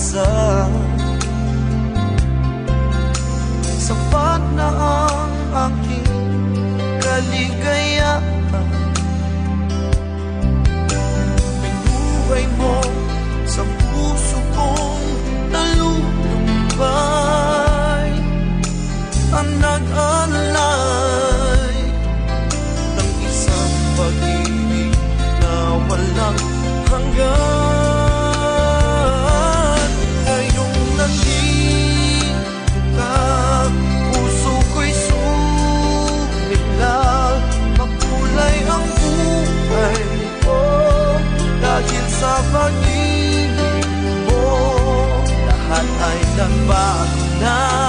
pag-asa. Sapat na ang aking kaligayahan. Binuhay mo sa puso kong nalulumbay, ang nag-alay ng isang pag-ibig na walang hanggan. Ngayong nandito ka, puso ko'y sumigla, makulay ang buhay ko dahil sa pag-ibig mo. Lahat ay nagbago na.